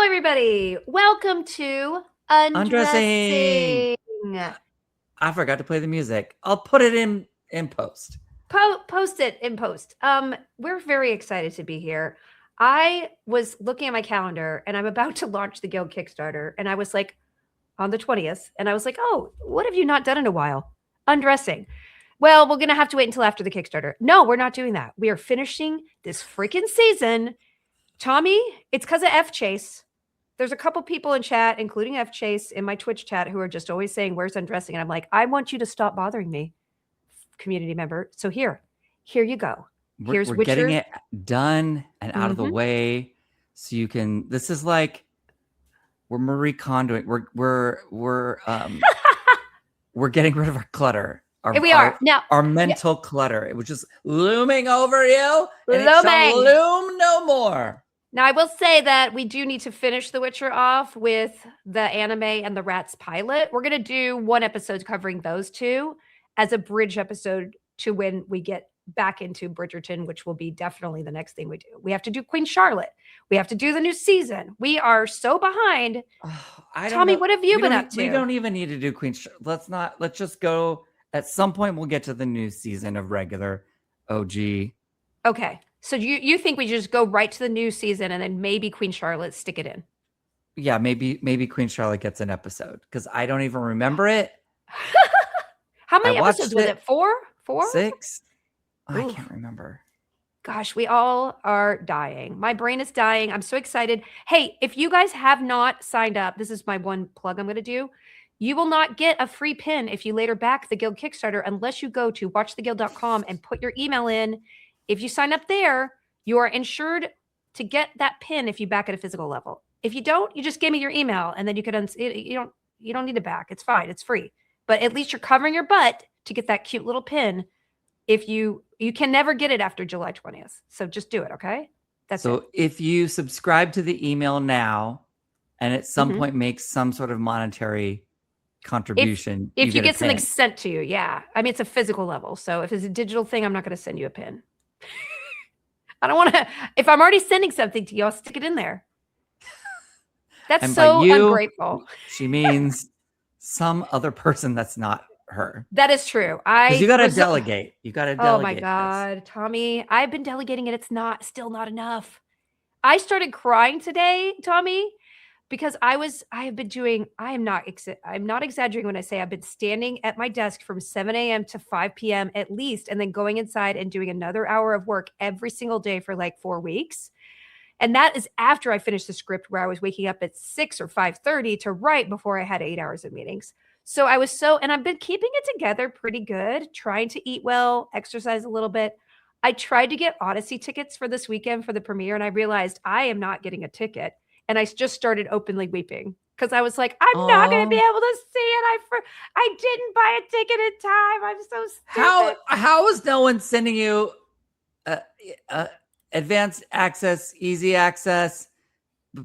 Hello, everybody. Welcome to Undressing. Undressing. I forgot to play the music. I'll put it in post. Post it in post. We're very excited to be here. I was looking at my calendar and I'm about to launch the Guild Kickstarter, and I was like, on the 20th, and I was like, oh, what have you not done in a while? Undressing. Well, we're gonna have to wait until after the Kickstarter. No, we're not doing that. We are finishing this freaking season. Tommy, it's because of F Chase. There's a couple people in chat, including F Chase in my Twitch chat, who are just always saying, "Where's Undressing?" And I'm like, I want you to stop bothering me, community member. So here you go. Here's We're Witcher. getting it done and out of the way, so you can. This is like we're Marie Kondoing. We're getting rid of our clutter. We are now our mental clutter. It was just looming over you, and it shall loom no more. Now, I will say that we do need to finish The Witcher off with the anime and the Rats pilot. We're going to do one episode covering those two as a bridge episode to when we get back into Bridgerton, which will be definitely the next thing we do. We have to do Queen Charlotte. We have to do the new season. We are so behind. Tommy, what have you been up to? We don't even need to do Queen Charlotte. Let's just go. At some point, we'll get to the new season of regular OG. Okay. So you think we just go right to the new season and then maybe Queen Charlotte stick it in? Yeah, maybe Queen Charlotte gets an episode because I don't even remember it. How many episodes was it? 4? 6? I can't remember. Gosh, we all are dying. My brain is dying. I'm so excited. Hey, if you guys have not signed up, this is my one plug I'm going to do. You will not get a free pin if you later back the Guild Kickstarter unless you go to watchtheguild.com and put your email in. If you sign up there, you are insured to get that pin if you back at a physical level. If you don't, you just give me your email and then you could you don't need to back. It's fine. It's free. But at least you're covering your butt to get that cute little pin. If you can never get it after July 20th. So just do it, okay? That's so if you subscribe to the email now and at some point make some sort of monetary contribution, if you get something sent to you, yeah. I mean, it's a physical level. So if it's a digital thing, I'm not going to send you a pin. I don't want to. If I'm already sending something to you, I'll stick it in there. That's and so ungrateful. She means some other person that's not her. That is true. You got to delegate. You got to delegate. Oh my God, Tommy, I've been delegating it. It's still not enough. I started crying today, Tommy, because I'm not exaggerating when I say I've been standing at my desk from 7 a.m. to 5 p.m. at least, and then going inside and doing another hour of work every single day for like 4 weeks. And that is after I finished the script where I was waking up at 6 or 5:30 to write before I had 8 hours of meetings. So and I've been keeping it together pretty good, trying to eat well, exercise a little bit. I tried to get Odyssey tickets for this weekend for the premiere, and I realized I am not getting a ticket. And I just started openly weeping because I was like, I'm not going to be able to see it. I didn't buy a ticket in time. I'm so stupid. How is no one sending you advanced access, easy access,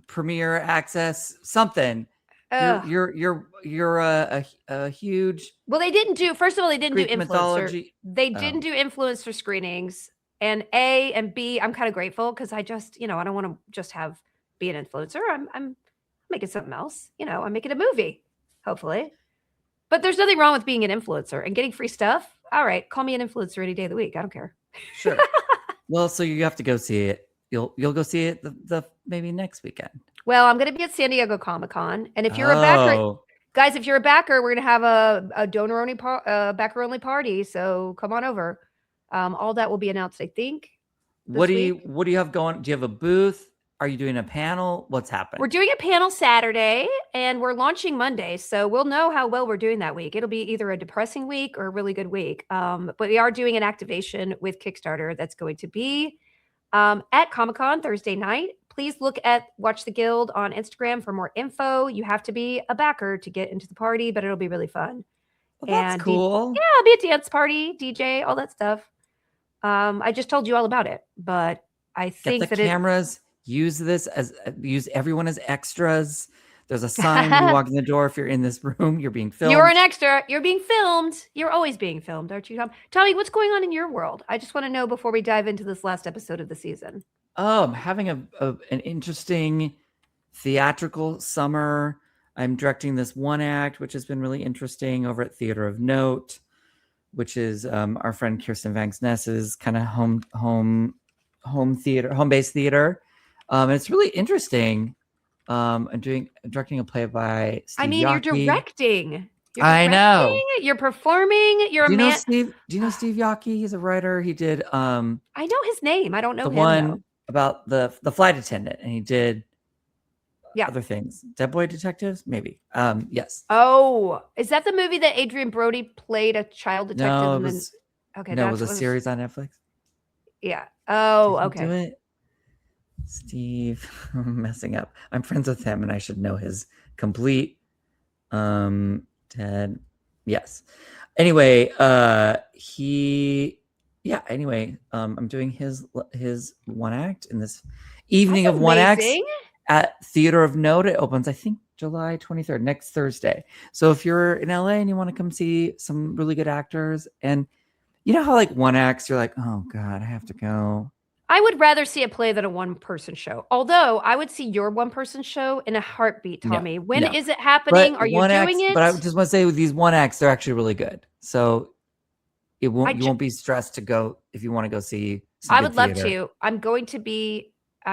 premiere access, something? You're a huge. Well, they didn't do. First of all, they didn't do influencer. They didn't do influencer screenings. And A and B, I'm kind of grateful because I just, I don't want to just be an influencer. I'm making something else. I'm making a movie, hopefully. But there's nothing wrong with being an influencer and getting free stuff. All right, call me an influencer any day of the week. I don't care. Sure. Well, so you have to go see it. You'll go see it the maybe next weekend. Well, I'm going to be at San Diego Comic-Con, and if you're a backer, guys, if you're a backer, we're going to have a donor only backer only party. So come on over. All that will be announced, I think. What do you have going? Do you have a booth? Are you doing a panel? What's happening? We're doing a panel Saturday and we're launching Monday. So we'll know how well we're doing that week. It'll be either a depressing week or a really good week. But we are doing an activation with Kickstarter that's going to be at Comic-Con Thursday night. Please look at Watch the Guild on Instagram for more info. You have to be a backer to get into the party, but it'll be really fun. Well, that's cool. It'll be a dance party, DJ, all that stuff. I just told you all about it, but I think that cameras. Use everyone as extras. There's a sign when you walk in the door. If you're in this room, you're being filmed. You're an extra. You're being filmed. You're always being filmed, aren't you, Tom? Tommy, what's going on in your world? I just want to know before we dive into this last episode of the season. Oh, I'm having an interesting theatrical summer. I'm directing this one act, which has been really interesting over at Theater of Note, which is our friend Kirsten Vanksness's kind of home based theater. And it's really interesting. I'm directing a play by Steve you're Yockey. directing. You're I know. You're performing. You're Do a you know man. Steve? Do you know Steve Yockey? He's a writer. He did I know his name. I don't know the him though. one about the flight attendant, and he did other things. Dead Boy Detectives, maybe. Yes. Oh, is that the movie that Adrian Brody played a child detective? No, it and was. then, okay, No, it was a series on Netflix. Yeah. Oh, Did okay. he do it? Steve, I'm messing up. I'm friends with him, and I should know his complete. Ted. Yes. Anyway, Anyway, I'm doing his one act in this evening of one acts at Theater of Note. It opens, I think, July 23rd, next Thursday. So if you're in LA and you want to come see some really good actors, and you know how like one acts, you're like, oh God, I have to go. I would rather see a play than a one-person show. Although I would see your one-person show in a heartbeat, Tommy. When is it happening? Are you doing it? But I just want to say with these one acts, they're actually really good. So you won't be stressed to go if you want to go see some I would love theater. to. I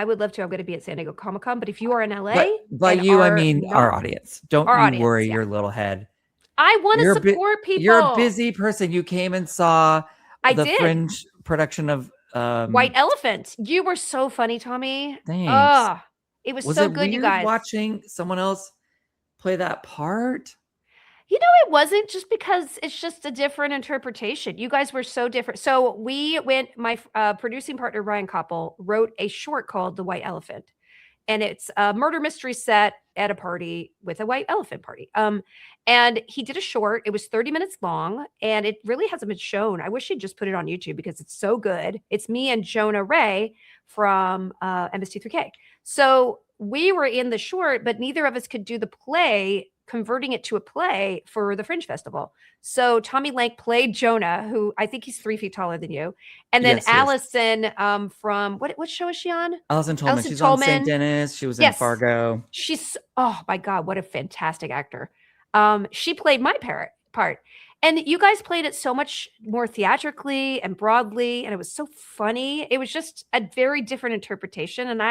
would love to. I'm going to be at San Diego Comic-Con, but if you are in LA, by you, I mean our audience. Don't worry your little head. I want to support people. You're a busy person. You came and saw the Fringe production of White Elephant. You were so funny, Tommy. Thanks. It was so good, you guys. Watching someone else play that part? You know, it wasn't, just because it's just a different interpretation. You guys were so different. So my producing partner, Ryan Koppel, wrote a short called The White Elephant. And it's a murder mystery set at a party with a white elephant party. And he did a short. It was 30 minutes long, and it really hasn't been shown. I wish he'd just put it on YouTube because it's so good. It's me and Jonah Ray from MST3K. So we were in the short, but neither of us could do the play, converting it to a play for the Fringe Festival. So Tommy Lank played Jonah, who I think he's 3 feet taller than you. And then Allison from what show is she on? Allison Tolman. She's on St. Dennis. She was in Fargo. She's, oh my God, what a fantastic actor. She played my part. And you guys played it so much more theatrically and broadly, and it was so funny. It was just a very different interpretation. And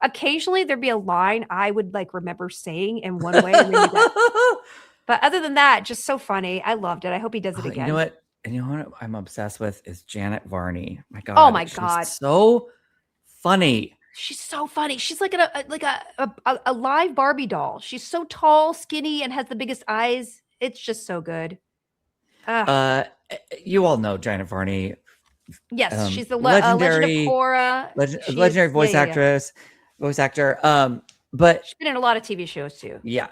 occasionally there'd be a line I would like remember saying in one way. But other than that, just so funny. I loved it. I hope he does it again. You know what I'm obsessed with is Janet Varney. My God. Oh my God. So funny. She's so funny. She's like a live Barbie doll. She's so tall, skinny, and has the biggest eyes. It's just so good. You all know Janet Varney. Yes, she's the legendary Legend of Korra. Legendary voice actor. But she's been in a lot of TV shows too. Yeah.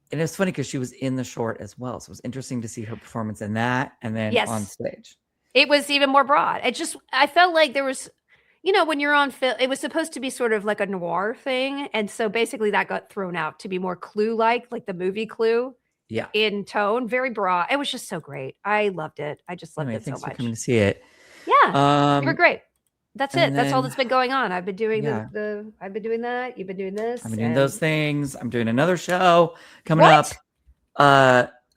And it's funny because she was in the short as well. So it was interesting to see her performance in that and then on stage. It was even more broad. I felt like there was, when you're on film, it was supposed to be sort of like a noir thing. And so basically that got thrown out to be more Clue-like the movie Clue. Yeah. In tone, very broad. It was just so great. I loved it. I just loved it so much. Thanks for coming to see it. Yeah. You were great. That's it. That's all that's been going on. I've been doing I've been doing that. You've been doing this. I've been doing those things. I'm doing another show coming up.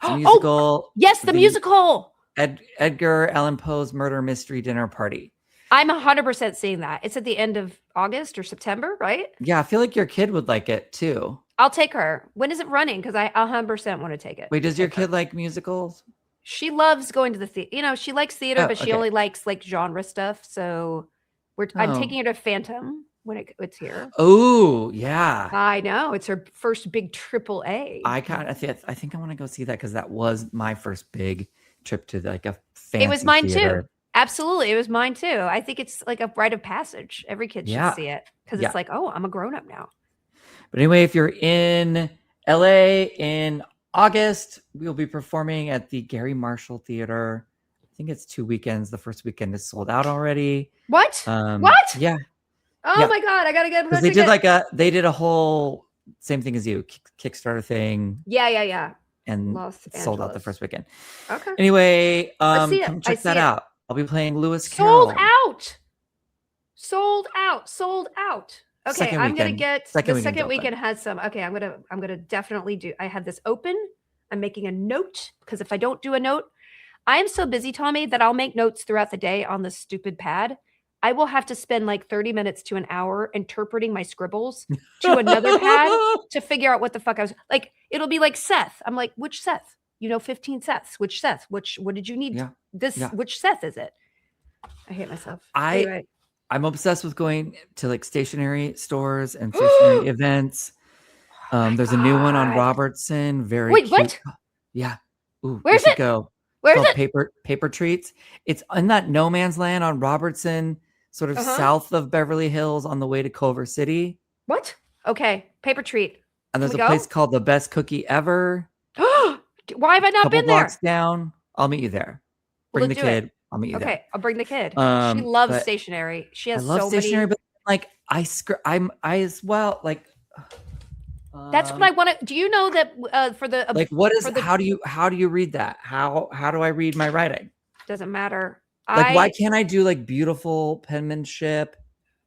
Musical. Oh, yes, the musical. Edgar Allan Poe's Murder Mystery Dinner Party. I'm 100% seeing that. It's at the end of August or September, right? Yeah, I feel like your kid would like it too. I'll take her. When is it running? Because I 100% want to take it. Wait, does your kid like musicals? She loves going to the theater. She likes theater, but she only likes genre stuff. So I'm taking her to Phantom when it's here. Oh, yeah. I know. It's her first big AAA. I think I want to go see that because that was my first big trip to a fancy It was mine theater. too. Absolutely. It was mine too. I think it's like a rite of passage. Every kid should see it because it's like, oh, I'm a grown up now. But anyway, if you're in LA in August, we'll be performing at the Gary Marshall Theater. I think it's 2 weekends. The first weekend is sold out already. What? What? Yeah. Oh my God. I got to get they did a whole same thing as you, Kickstarter thing. Yeah. And sold out the first weekend. Okay. Anyway, come check that out. I'll be playing Lewis Carroll. Sold out. Okay, Second I'm gonna weekend. get Second the weekend's second open. weekend has some. Okay, I'm gonna definitely do. I have this open. I'm making a note because if I don't do a note, I am so busy, Tommy, that I'll make notes throughout the day on this stupid pad. I will have to spend like 30 minutes to an hour interpreting my scribbles to another pad to figure out what the fuck I was like. It'll be like Seth. I'm like, which Seth? 15 Seths. Which Seth? What did you need? Yeah. This, Yeah. which Seth is it? I hate myself. I Anyway. I'm obsessed with going to like stationery stores and stationery events. My There's a new one on God. Robertson, very Wait, cute. what? Yeah. Ooh, you Where's should it? go. It's Where's called it? Paper Treats. It's in that no man's land on Robertson, sort of Uh-huh. south of Beverly Hills on the way to Culver City. What? Okay. Paper treat. And Can there's we a place go? called The Best Cookie Ever, Why have I a not couple been blocks there? down. I'll meet you there. Well, Bring the let's do it. kid. I'll meet you there. Okay, I'll bring the kid. She loves But stationery. She I has love so stationery, many. but like I as well like That's what I um want to. Do you know that for the like what is for the how do you read that? How do I read my writing? doesn't matter. Like why I can't I do like beautiful penmanship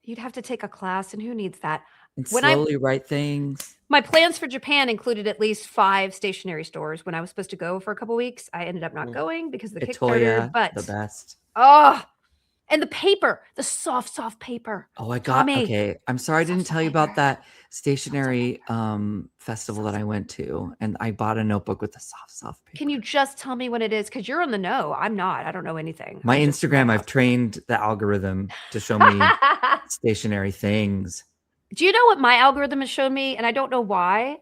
You'd have to take a class, and who needs that? and When I slowly write things? My plans for Japan included at least 5 stationery stores. When I was supposed to go for a couple weeks, I ended up not Mm. going because of the Kickstarter. Itoya, the But best. oh, and the paper, the soft paper, Oh, I got Tommy, okay. I'm sorry I didn't soft tell you about paper, that soft stationery paper, festival that soft. I went to, and I bought a notebook with the soft Can paper. you just tell me when it is? Because you're in the know. I'm not. I don't know anything. My I just buy Instagram, I've houses. trained the algorithm to show me stationary things. Do you know what my algorithm has shown me? And I don't know why.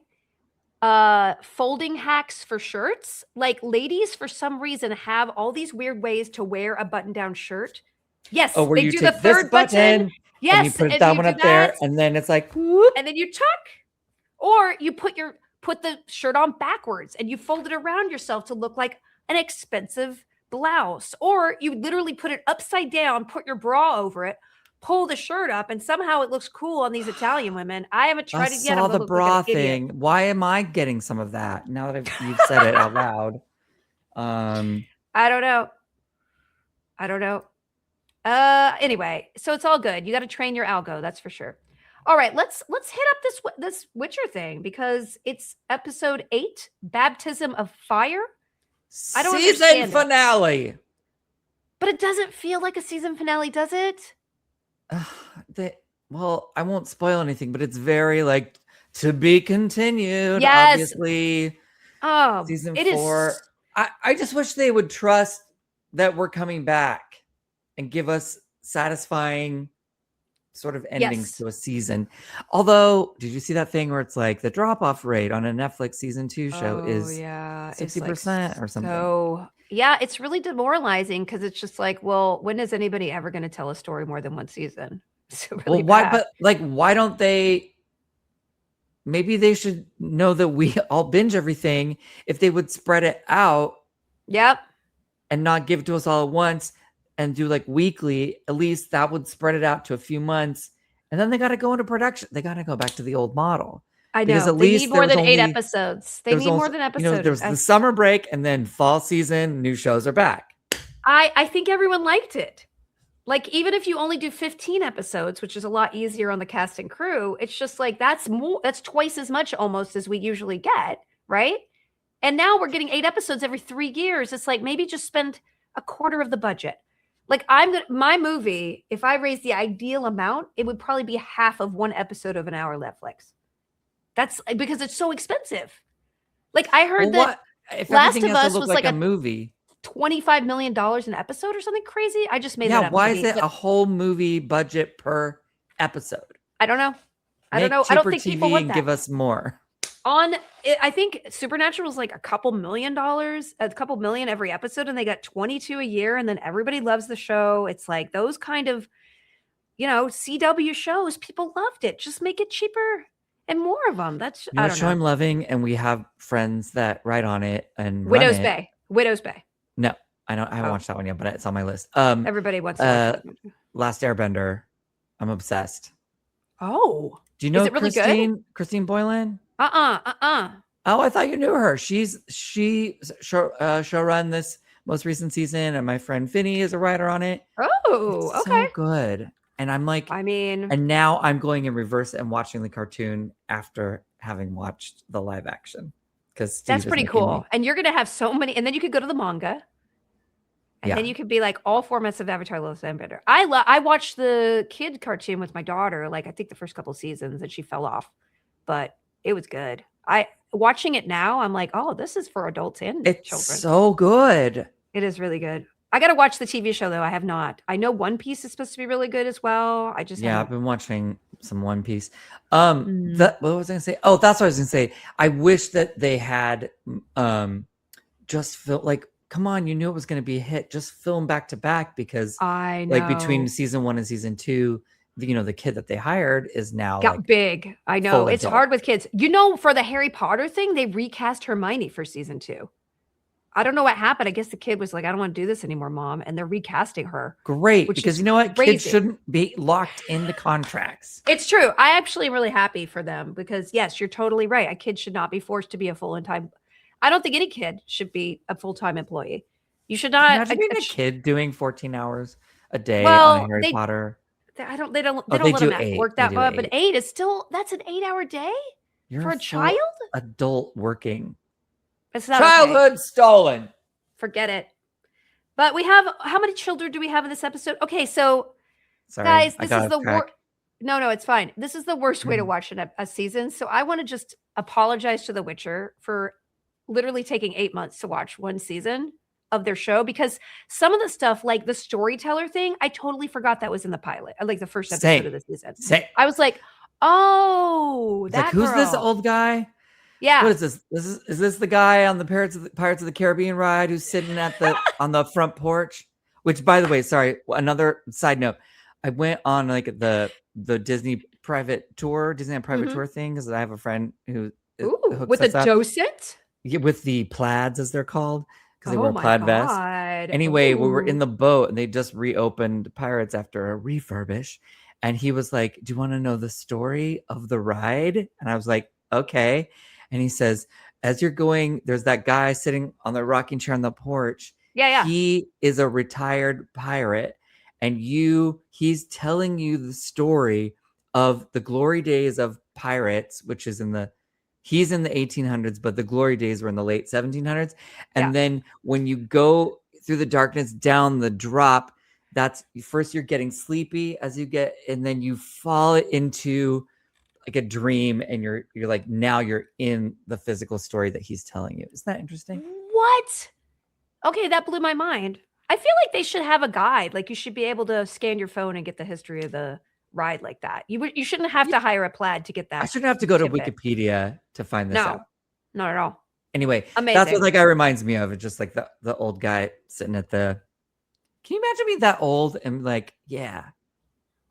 Folding hacks for shirts. Like ladies, for some reason, have all these weird ways to wear a button-down shirt. Oh, Yes, where they you do the take this third button. button and you Yes, put and that you one do up that, there, and then it's like whoop. and then you tuck, or you put the shirt on backwards and you fold it around yourself to look like an expensive blouse, or you literally put it upside down, put your bra over it, pull the shirt up, and somehow it looks cool on these Italian women. I haven't I tried it yet. I'm saw gonna the look like an bra idiot. thing. Why am I getting some of that now that you've said it out loud? I don't know. I don't know. Anyway, so it's all good. You got to train your algo, that's for sure. All right, let's hit up this Witcher thing because it's episode 8, Baptism of Fire. I don't Season understand it. finale. But it doesn't feel like a season finale, does it? Well, I won't spoil anything, but it's very like to be continued. Yes. Obviously, Oh, season it is 4. I just wish they would trust that we're coming back and give us satisfying sort of endings yes. to a season. Although, did you see that thing where it's like the drop-off rate on a Netflix season 2 show Oh, is yeah. It's like 60% or something? so yeah, it's really demoralizing because it's just like, well, when is anybody ever going to tell a story more than one season? So really Well, why? bad. But like, why don't they? Maybe they should know that we all binge everything. If they would spread it out Yep. and not give it to us all at once and do like weekly, at least that would spread it out to a few months. And then they got to go into production. They got to go back to the old model I because know. at They least need there more was than 8 only episodes. They there was need more also than there was the episode. summer break and then fall season. New shows are back. I think everyone liked it. Like even if you only do 15 episodes, which is a lot easier on the cast and crew, it's just like that's twice as much almost as we usually get, right? And now we're getting 8 episodes every 3 years. It's like maybe just spend a quarter of the budget. Like my movie, if I raise the ideal amount, it would probably be half of one episode of an hour Netflix. That's because it's so expensive. Like I heard Well, that what if Last everything of has to Us look was like like a a movie? $25 million an episode or something crazy. I just made Yeah, that up. why is Maybe, it but a whole movie budget per episode? I don't know. I don't Make know. I don't cheaper think people TV want and that. give us more. I think Supernatural was like a couple million every episode, and they got 22 a year, and then everybody loves the show. It's like those kind of, CW shows, people loved it. Just make it cheaper and more of them. That's You know I what don't show know. I'm loving, and we have friends that write on it and run Widow's it. Bay. Widow's Bay. No, I haven't Oh. watched that one yet, but it's on my list. Everybody wants to watch that. Last Airbender. I'm obsessed. Oh. Do you Is know it really good? Christine Boylan? Uh-uh. Oh, I thought you knew her. She showrun this most recent season, and my friend Finny is a writer on it. Oh, It's okay. so good. And I'm like, I mean, and now I'm going in reverse and watching the cartoon after having watched the live action because that's Steve is pretty making me. cool. And you're gonna have so many, and then you could go to the manga, and then Yeah, you could be like all formats of Avatar: The Last Airbender. I watched the kid cartoon with my daughter, like I think the first couple seasons, and she fell off, but it was good. I watching it now, I'm like, oh, this is for adults and it's children. so good. It is really good. I gotta watch the TV show though. I have not. I know One Piece is supposed to be really good as well. I just Yeah, I've haven't. been watching some One Piece. Mm. What was I gonna say? Oh, that's what I was gonna say. I wish that they had just felt like, come on, you knew it was gonna be a hit. Just film back to back because I like between know. season 1 and season 2, the kid that they hired is now Got like big. I know. full It's adult. hard with kids. You know, for the Harry Potter thing, they recast Hermione for season 2. I don't know what happened. I guess the kid was like, "I don't wanna do this anymore, mom," and they're recasting her, Great, which because is you know what? Kids crazy. shouldn't be locked into contracts. It's true. I actually am really happy for them because, yes, you're totally right. A kid should not be forced to be a full and time. I don't think any kid should be a full-time employee. You should not Imagine being a kid doing 14 hours a day on a well, Harry Potter. I don't they don't Oh, they don't they let do them eight. work They that do much, but eight. 8 is still that's an 8-hour day You're for a a child? full adult working. It's not okay. Childhood stolen. Forget it. But we have how many children do we have in this episode? Okay, so Sorry, guys, I this got is off the track. worst. No, no, it's fine. This is the worst way to watch a season. So I want to just apologize to The Witcher for literally taking 8 months to watch one season of their show because some of the stuff, like the storyteller thing, I totally forgot that was in the pilot, like the first episode Same. of the season. Same. I was like, oh, It's like, that who's this girl. old guy? What Yeah. is this? Is this the guy on the Pirates of the Caribbean ride who's sitting at the on the front porch? Which, by the way, sorry, another side note. I went on like the Disneyland private Mhm. tour thing because I have a friend who Ooh, hooks with a us up. docent? Yeah, with the plaids as they're called because they Oh wear my plaid vests. god. Anyway, we were in Ooh. the boat and they just reopened Pirates after a refurbish. And he was like, do you want to know the story of the ride? And I was like, okay. And he says, as you're going, there's that guy sitting on the rocking chair on the porch. Yeah, yeah. He is a retired pirate. And he's telling you the story of the glory days of pirates, which is he's in the 1800s, but the glory days were in the late 1700s. Yeah. And then when you go through the darkness down the drop, that's first you're getting sleepy as you get, and then you fall into like a dream, and you're like now you're in the physical story that he's telling you. Isn't that interesting? What? Okay, that blew my mind. I feel like they should have a guide, like, you should be able to scan your phone and get the history of the ride like that. You shouldn't have Yeah, to hire a plaid to get I that shouldn't have to go to tidbit. Wikipedia to find this out. No, not at all. Anyway, that's what Amazing. that guy reminds me of. It's just like the old guy sitting at the. Can you imagine being that old and like, yeah,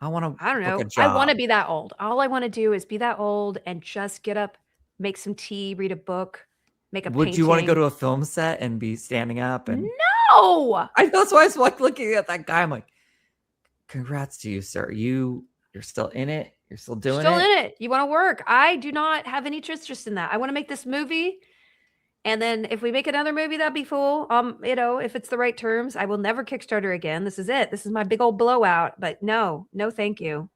I want to I don't book a know. I wanna job. be that old. All I wanna do is be that old and just get up, make some tea, read a book, make a Would you want to go painting. to a film set and be standing up? And No! that's why I was like looking at that guy. I'm like, congrats to you, sir. You're still in it. You're still doing Still it. in it. You wanna work. I do not have any interest in that. I wanna make this movie. And then if we make another movie, that'd be cool. If it's the right terms, I will never Kickstarter again. This is it. This is my big old blowout. But no, no, thank you.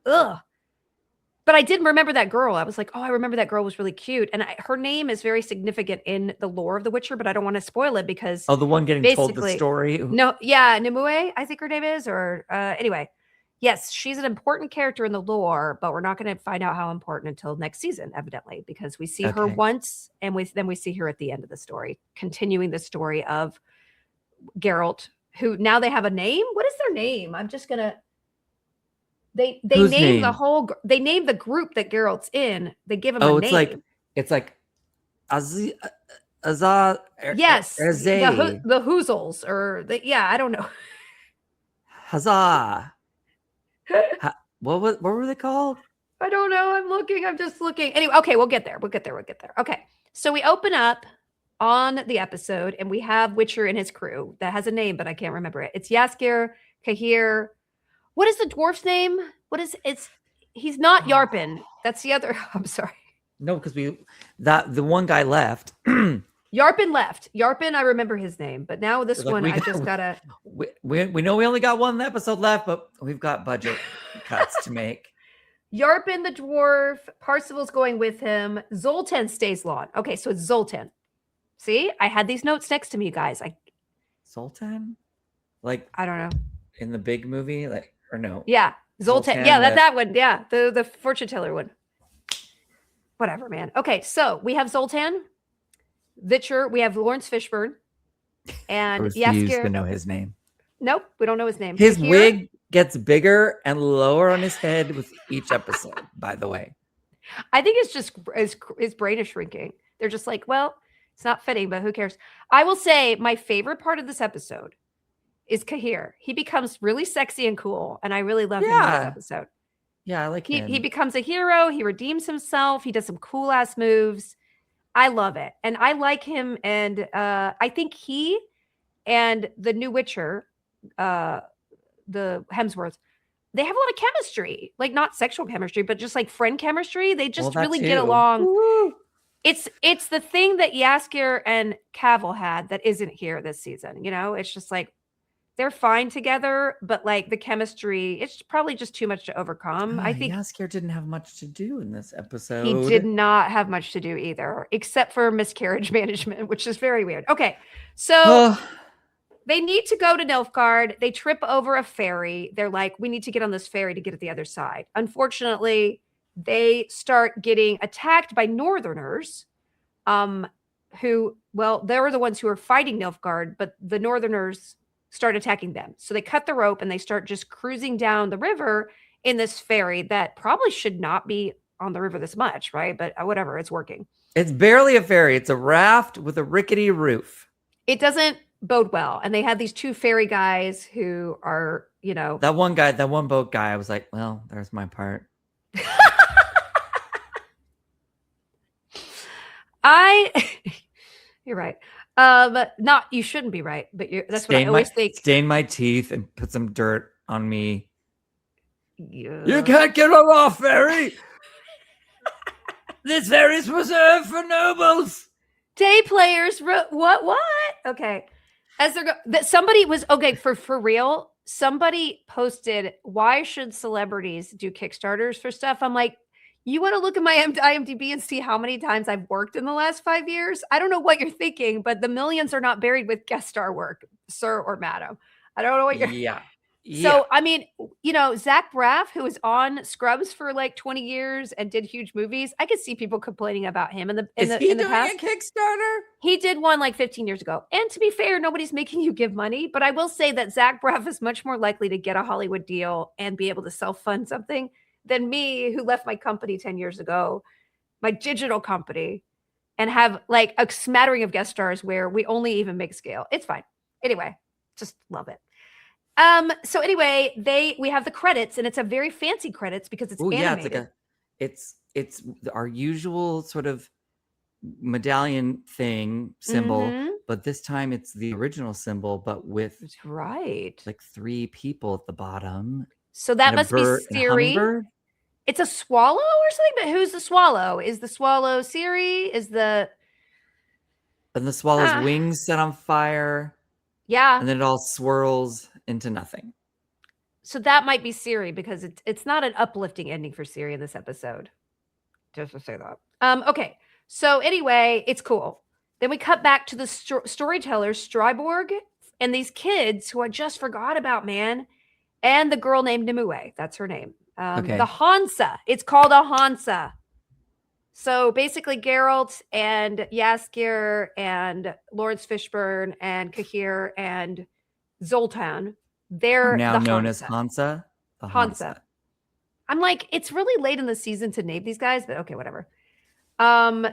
Ugh. But I did remember that girl. I was like, oh, I remember that girl was really cute. And her name is very significant in the lore of The Witcher, but I don't want to spoil it because Oh, the one getting told the basically, story. no, yeah, Nimue, I think her name is, or anyway, yes, she's an important character in the lore, but we're not going to find out how important until next season, evidently, because we see her Okay. once and then we see her at the end of the story, continuing the story of Geralt, who now they have a name. What is their name? I'm just gonna they Whose name name? they name the group that Geralt's in. They give him a Oh, it's name. like Azar Yes, Erze the Hoozles or yeah, I don't know. Huzzah. What were they called? I don't know. I'm looking. I'm just looking. Anyway, okay, we'll get there. We'll get there. We'll get there. Okay. So we open up on the episode and we have Witcher and his crew that has a name, but I can't remember it. It's Yaskir, Kahir. What is the dwarf's name? What is it's he's not Yarpin. That's the other. I'm sorry. No, because the one guy left. Yarpin left. Yarpin, I remember his name, but now this Like, one, I just gotta. we know we only got one episode left, but we've got budget cuts to make. Yarpin the dwarf, Parsifal's going with him. Zoltan stays long. Okay, so it's Zoltan. See, I had these notes next to me, guys. Zoltan? Like, I don't know. in the big movie? Like, or no? Yeah, Zoltan. Yeah, that one. Yeah, the fortune teller one. Whatever, man. Okay, so we have Zoltan, Vitcher, we have Lawrence Fishburne, and I refuse Jaskier. to know his name. Nope, we don't know his name. His Kahir, wig gets bigger and lower on his head with each episode, by the way. I think it's just his brain is shrinking. They're just like, well, it's not fitting, but who cares? I will say my favorite part of this episode is Kahir. He becomes really sexy and cool, and I really love him in this episode. Yeah, I like him. He becomes a hero. He redeems himself. He does some cool ass moves. I love it, and I like him. And I think he and the new Witcher, the Hemsworths, they have a lot of chemistry, like not sexual chemistry, but just like friend chemistry. They just really get along. Woo! It's the thing that Jaskier and Cavill had that isn't here this season. You know, it's just like they're fine together, but like the chemistry, it's probably just too much to overcome. I think Jaskier didn't have much to do in this episode. He did not have much to do either, except for miscarriage management, which is very weird. Okay, so they need to go to Nilfgaard. They trip over a ferry. They're like, we need to get on this ferry to get to the other side. Unfortunately, they start getting attacked by Northerners, who, well, they were the ones who were fighting Nilfgaard, but the Northerners start attacking them. So they cut the rope and they start just cruising down the river in this ferry that probably should not be on the river this much, right? But whatever, it's working. It's barely a ferry. It's a raft with a rickety roof. It doesn't bode well. And they had these two ferry guys who are, you know. That one boat guy, I was like, well, there's my part. You're right. Not you shouldn't be right, but that's what I always think. Stain my teeth and put some dirt on me. You can't get on our ferry. This ferry's reserved for nobles. Day players. What? Okay. As they're somebody was okay for real. Somebody posted, why should celebrities do Kickstarters for stuff? I'm like, you want to look at my IMDb and see how many times I've worked in the last 5 years? I don't know what you're thinking, but the millions are not buried with guest star work, sir or madam. I don't know what you're. Yeah. So, I mean, you know, Zach Braff, who was on Scrubs for like 20 years and did huge movies, I could see people complaining about him in the past. Is he doing a Kickstarter? He did one like 15 years ago. And to be fair, nobody's making you give money. But I will say that Zach Braff is much more likely to get a Hollywood deal and be able to self-fund something than me, who left my company 10 years ago, my digital company, and have like a smattering of guest stars where we only even make scale. It's fine. Anyway, just love it. So anyway, we have the credits, and it's a very fancy credits because it's animated. Yeah, it's our usual sort of medallion thing symbol, but this time it's the original symbol, but with like 3 people at the bottom. So that must be Siri. It's a swallow or something, but who's the swallow? Is the swallow Siri? And the swallow's wings set on fire. Yeah. And then it all swirls into nothing. So that might be Siri, because it's not an uplifting ending for Siri in this episode. Just to say that. Okay. So anyway, it's cool. Then we cut back to the storytellers, Stryborg, and these kids who I just forgot about, man. And the girl named Nimue. That's her name. The Hansa. It's called a Hansa. So basically Geralt and Jaskier and Lawrence Fishburne and Kahir and Zoltan, they're now known as Hansa. The Hansa. I'm like, it's really late in the season to name these guys, but okay, whatever.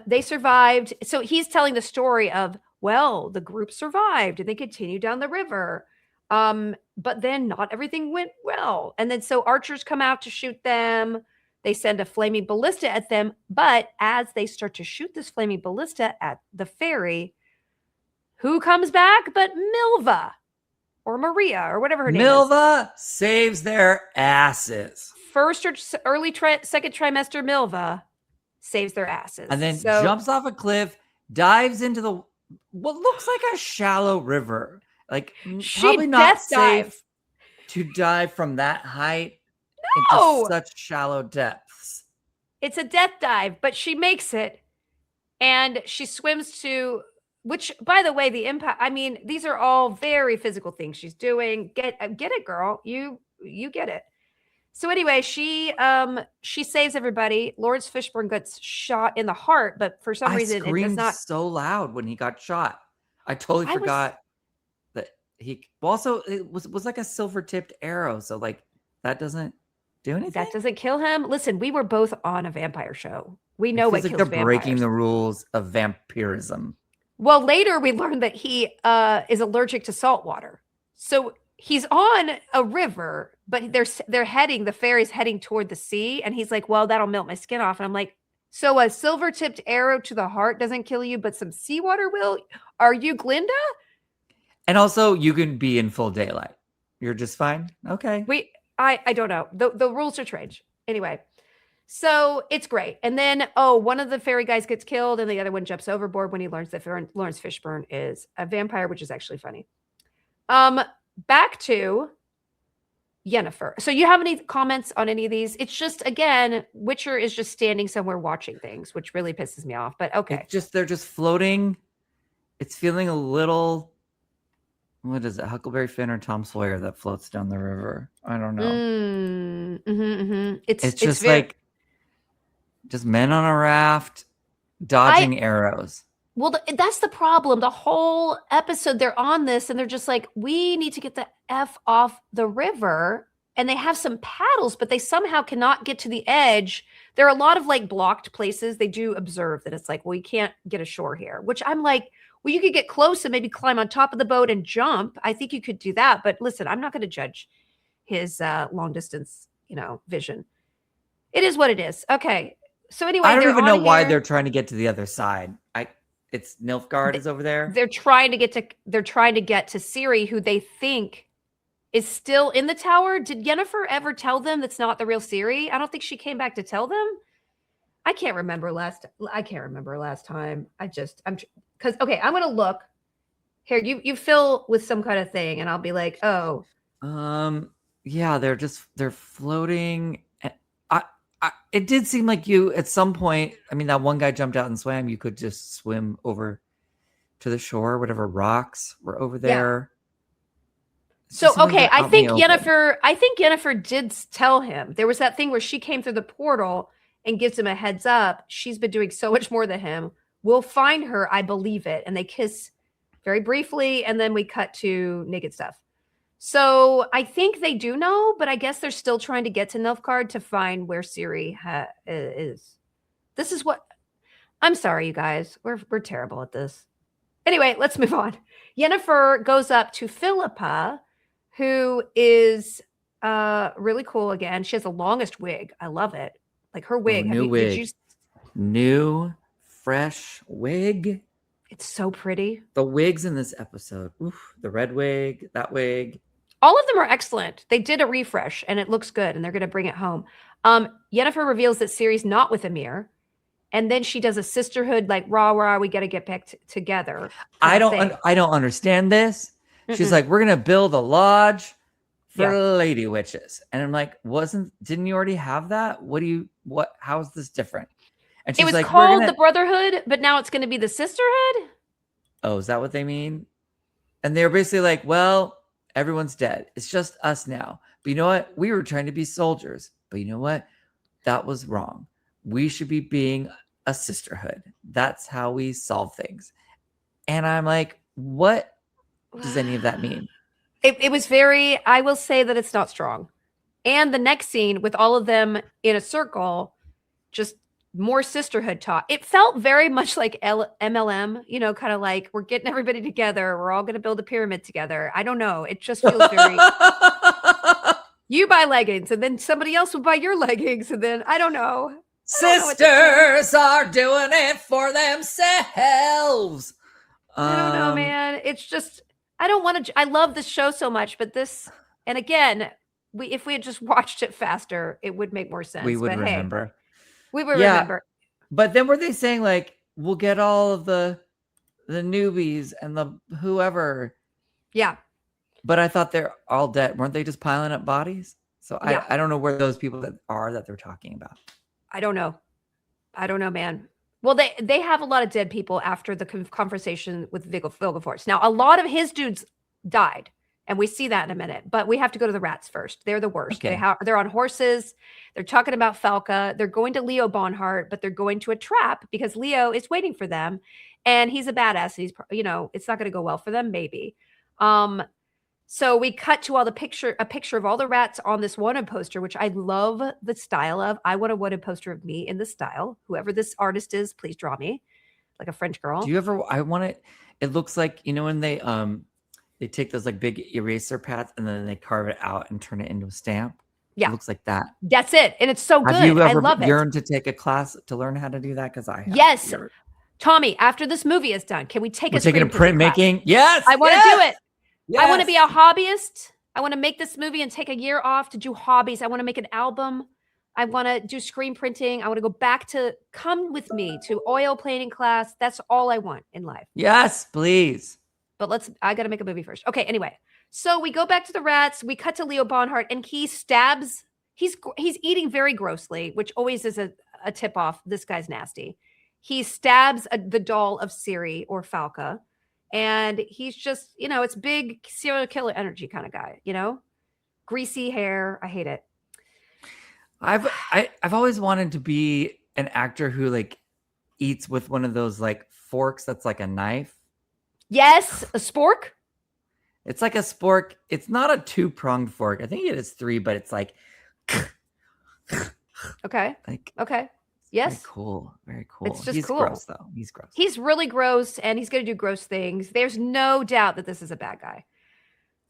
They survived. So he's telling the story of, well, the group survived and they continued down the river. But then not everything went well. And then so archers come out to shoot them. They send a flaming ballista at them. But as they start to shoot this flaming ballista at the ferry, who comes back but Milva or Maria or whatever her name is? Milva saves their asses. First or second trimester Milva saves their asses. And then jumps off a cliff, dives into what looks like a shallow river. Like probably She not death dives. safe to dive from that height into No, such shallow depths. it's a death dive, but she makes it. And she swims to, which, by the way, the impact, I mean, these are all very physical things she's doing. Get it, girl. You get it. So anyway, she saves everybody. Lawrence Fishburne gets shot in the heart, but for some I reason it does screamed not. so loud when he got shot. I totally I was forgot that he also it was like a silver tipped arrow. So like that doesn't do anything. That doesn't kill him. Listen, we were both on a vampire show. We It know feels what like they're kills breaking vampires. the rules of vampirism. Well, later we learned that he is allergic to salt water. So he's on a river, but they're heading, the ferry's heading toward the sea. And he's like, well, that'll melt my skin off. And I'm like, so a silver tipped arrow to the heart doesn't kill you, but some seawater will? Are you Glinda? And also, you can be in full daylight. You're just fine. Okay. I don't know. The rules are strange. Anyway, so it's great. And then, one of the fairy guys gets killed and the other one jumps overboard when he learns that Lawrence Fishburne is a vampire, which is actually funny. Back to Yennefer. So you have any comments on any of these? It's just, again, Witcher is just standing somewhere watching things, which really pisses me off, but okay. They're just floating. It's feeling a little, what is it, Huckleberry Finn or Tom Sawyer that floats down the river? I don't know. It's just like just men on a raft dodging arrows. Well, that's the problem. The whole episode, they're on this and they're just like, we need to get the F off the river. And they have some paddles, but they somehow cannot get to the edge. There are a lot of like blocked places. They do observe that it's like, well, you can't get ashore here, which I'm like, well, you could get close and maybe climb on top of the boat and jump. I think you could do that. But listen, I'm not going to judge his long distance, vision. It is what it is. Okay. So anyway, I don't even know why they're trying to get to the other side. It's Nilfgaard is over there. They're trying to get to Ciri, who they think is still in the tower. Did Yennefer ever tell them that's not the real Ciri? I don't think she came back to tell them. I can't remember last time. Because okay, I'm gonna look here. You fill with some kind of thing, and I'll be like, oh, yeah, they're floating. It did seem like you at some point. I mean, that one guy jumped out and swam. You could just swim over to the shore, whatever rocks were over there. Yeah. So okay, I think Yennefer did tell him. There was that thing where she came through the portal and gives him a heads up. She's been doing so much more than him. We'll find her. I believe it. And they kiss very briefly, and then we cut to naked stuff. So I think they do know, but I guess they're still trying to get to Nilfgaard to find where Ciri is. This is what I'm sorry, you guys. We're terrible at this. Anyway, let's move on. Yennefer goes up to Philippa, who is really cool again. She has the longest wig. I love it. Like her wig. New wig. New, fresh wig. It's so pretty. The wigs in this episode. Oof, the red wig, that wig. All of them are excellent. They did a refresh and it looks good and they're going to bring it home. Yennefer reveals that Ciri's not with Emir. And then she does a sisterhood, like, rah, we got to get back together. I don't understand this. She's like, we're going to build a lodge for lady witches. And I'm like, didn't you already have that? How is this different? And she's it was like, called the Brotherhood, but now it's going to be the Sisterhood. Oh, is that what they mean? And they're basically like, well, everyone's dead. It's just us now. But you know what? We were trying to be soldiers. But you know what? That was wrong. We should be being a sisterhood. That's how we solve things. And I'm like, what does any of that mean? It was I will say that it's not strong. And the next scene with all of them in a circle, just more sisterhood talk. It felt very much like MLM, kind of like we're getting everybody together. We're all going to build a pyramid together. I don't know. It just feels very, you buy leggings and then somebody else will buy your leggings. And then I don't know. Sisters are doing it for themselves. I don't know, man. It's just, I don't want to, I love this show so much, but this, and again, if we had just watched it faster, it would make more sense. We would remember. Hey, we would remember. But then were they saying like, we'll get all of the the newbies and the whoever. Yeah. But I thought they're all dead. Weren't they just piling up bodies? So Yeah. I don't know where those people that they're talking about. I don't know. I don't know, man. Well, they have a lot of dead people after the conversation with Vilgefortz. Now, a lot of his dudes died, and we see that in a minute. But we have to go to the rats first. They're the worst. Okay. They're on horses. They're talking about Falca. They're going to Leo Bonhart, but they're going to a trap because Leo is waiting for them, and he's a badass. And he's, it's not going to go well for them, maybe. So we cut to a picture of all the rats on this wanted poster, which I love the style of. I want a wanted poster of me in this style. Whoever this artist is, please draw me like a French girl. Do you ever? I want it. It looks like when they take those like big eraser pads and then they carve it out and turn it into a stamp. Yeah, it looks like that. That's it, and it's so good. Have you ever I love yearned to take a class to learn how to do that? Because I have. Yes, Tommy. After this movie is done, can we take We're taking a printmaking? Class? Yes, I want to do it. Yes. I want to be a hobbyist. I want to make this movie and take a year off to do hobbies. I want to make an album. I want to do screen printing. I want to go back to come with me to oil painting class. That's all I want in life. Yes, please. But I got to make a movie first. Okay, anyway. So we go back to the rats. We cut to Leo Bonhart and he stabs. He's eating very grossly, which always is a tip off. This guy's nasty. He stabs the doll of Ciri or Falca. And he's just, it's big serial killer energy kind of guy, greasy hair. I hate it. I've always wanted to be an actor who like eats with one of those like forks that's like a knife. Yes, a spork. It's like a spork. It's not a 2-pronged fork. I think it is 3, but it's like. Okay. Okay. Yes. Very cool. Very cool. It's just he's cool. Gross though. He's gross. He's really gross and he's going to do gross things. There's no doubt that this is a bad guy.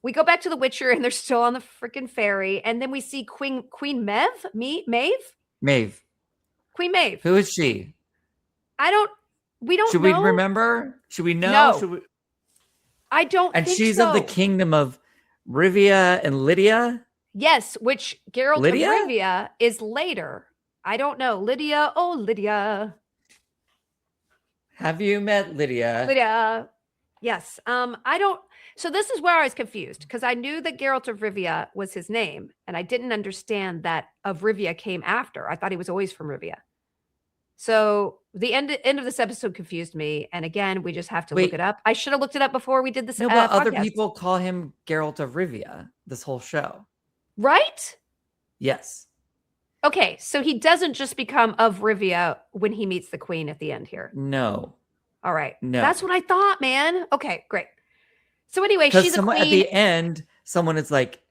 We go back to The Witcher and they're still on the freaking ferry. And then we see Queen Maeve. Maeve. Queen Maeve. Who is she? We don't Should know. we remember? Should we know? No. I don't and think she's so. of the kingdom of Rivia and Lydia? Yes, which Geralt of Rivia is later. I don't know. Lydia. Oh, Lydia. Have you met Lydia? Lydia. Yes. I don't. So this is where I was confused because I knew that Geralt of Rivia was his name, and I didn't understand that of Rivia came after. I thought he was always from Rivia. So the end of this episode confused me, and again, we just have to look it up. I should have looked it up before we did this. No, but other people call him Geralt of Rivia this whole show, right? Yes. Okay, so he doesn't just become of Rivia when he meets the queen at the end here. No. All right. No. That's what I thought, man. Okay, great. So anyway, she's a queen. At the end, someone is like,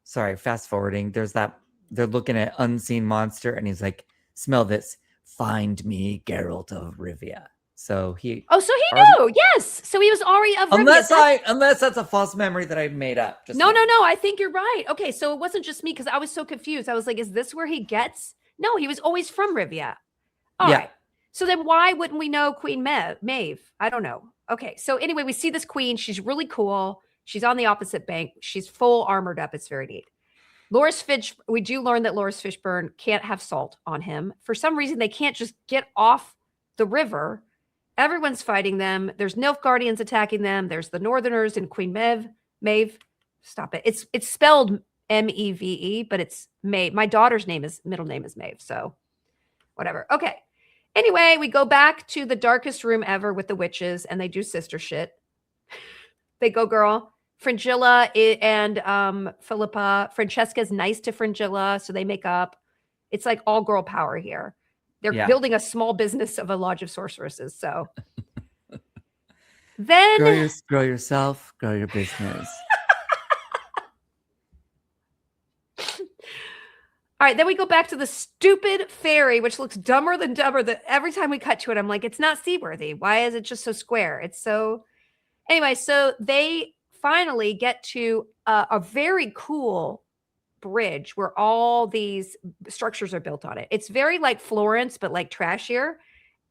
sorry, fast forwarding. There's that, they're looking at Unseen Monster and he's like, smell this. Find me, Geralt of Rivia. So he. Oh, so he knew. Yes. So he was already of Rivia. Unless that's a false memory that I made up. No. I think you're right. Okay. So it wasn't just me because I was so confused. I was like, is this where he gets? No, he was always from Rivia. All right. So then why wouldn't we know Queen Maeve? I don't know. Okay. So anyway, we see this queen. She's really cool. She's on the opposite bank. She's full armored up. It's very neat. We do learn that Loras Fishburne can't have salt on him. For some reason, they can't just get off the river. Everyone's fighting them. There's Nilfgaardians attacking them. There's the Northerners and Queen Maeve. Stop it. It's spelled Meve, but it's Maeve. My daughter's middle name is Maeve. So whatever. Okay. Anyway, we go back to the darkest room ever with the witches, and they do sister shit. They go, girl. Fringilla and Philippa. Francesca's nice to Fringilla, so they make up. It's like all girl power here. They're building a small business of a lodge of sorceresses. So then grow yourself, grow your business. All right, then we go back to the stupid ferry, which looks dumber than dumber. That every time we cut to it, I'm like, it's not seaworthy. Why is it just so square? It's so. Anyway, so they finally get to a very cool bridge where all these structures are built on it. It's very like Florence, but like trashier.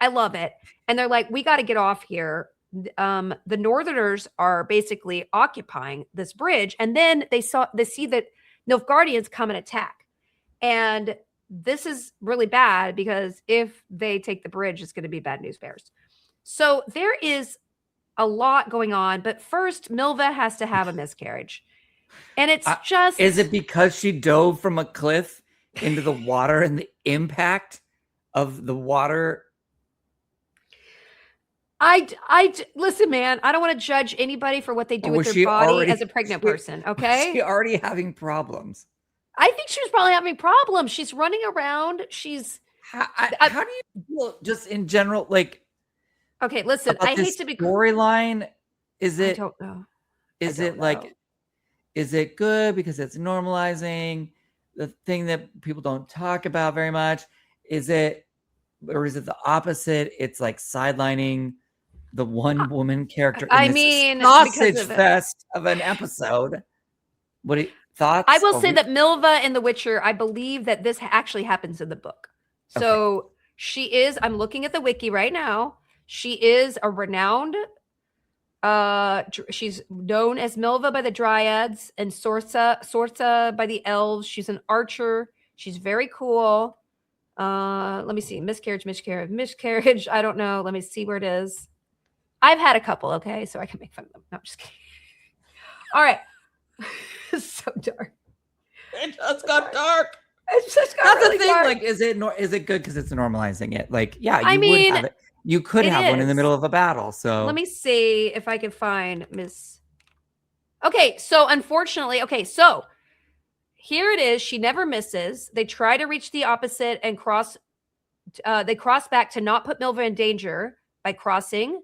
I love it. And they're like, we got to get off here. The Northerners are basically occupying this bridge. And then they see that Nilfgaardians come and attack. And this is really bad because if they take the bridge, it's going to be bad news bears. So there is a lot going on. But first, Milva has to have a miscarriage. And it's Is just it because she dove from a cliff into the water and the impact of the water? listen, man, I don't want to judge anybody for what they do Or with was their she body already as a pregnant was person, okay? she already having problems? I think she was probably having problems. She's running around. How do you feel just in general, like Okay, listen, about I hate this to be storyline? Is I it don't know. I is don't it know. like is it good because it's normalizing the thing that people don't talk about very much? Is it or is it the opposite? It's like sidelining the one woman character in I this mean, because sausage of it. fest of an episode. What are I thoughts? will Or say that Milva in The Witcher, I believe that this actually happens in the book. okay. So she is, I'm looking at the wiki right now. She is a renowned, she's known as Milva by the Dryads and Sorsa by the Elves. She's an archer. She's very cool. Let me see. Miscarriage. I don't know. Let me see where it is. I've had a couple, okay, so I can make fun of them. No, I'm just kidding. All right. So dark. It just got dark. It's just got That's really the thing. dark. Like, is it good because it's normalizing it? Like, yeah, I you would mean, have it. You could it have one in the is. middle of a battle. Let So me see if I can find Miss. Okay, so unfortunately, okay, so here it is. She never misses. They try to reach the opposite and cross. They cross back to not put Milva in danger by crossing.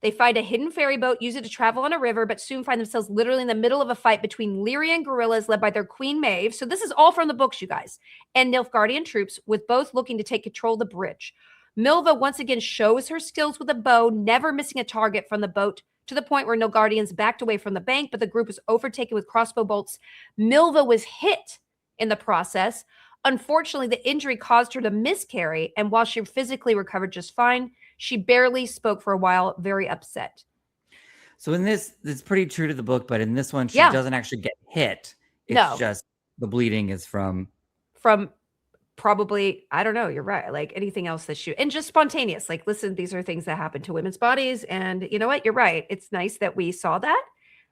They find a hidden ferry boat, use it to travel on a river, but soon find themselves literally in the middle of a fight between Lyrian guerrillas led by their queen Maeve. So this is all from the books, you guys, and Nilfgaardian troops, with both looking to take control of the bridge. Milva once again shows her skills with a bow, never missing a target from the boat, to the point where Nilfgaardians backed away from the bank, but the group was overtaken with crossbow bolts. Milva was hit in the process. Unfortunately, the injury caused her to miscarry, and while she physically recovered just fine, she barely spoke for a while, very upset. So in this, it's pretty true to the book, but in this one, she Yeah. doesn't actually get hit. It's No. just the bleeding is from Probably, I don't know, you're right. Like anything else that and just spontaneous. Like, listen, these are things that happen to women's bodies. And you know what? You're right. It's nice that we saw that.